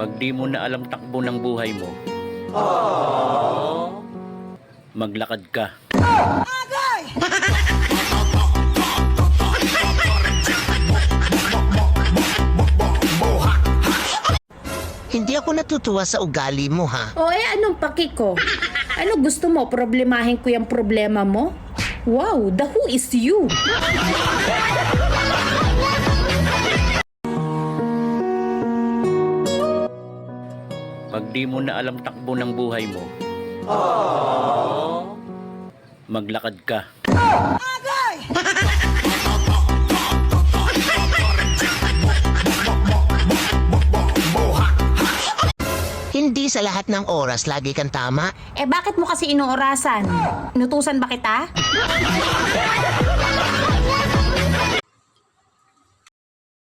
Pag di mo na alam takbo ng buhay mo, maglakad ka. Hindi ako natutuwa sa ugali mo, ha? O anong paki ko? Ano gusto mo? Problemahin ko yung problema mo? Wow, the who is you? Pag di mo na alam takbo ng buhay mo, maglakad ka. Hindi sa lahat ng oras lagi kang tama. Bakit mo kasi inuorasan? Inutusan ba kita?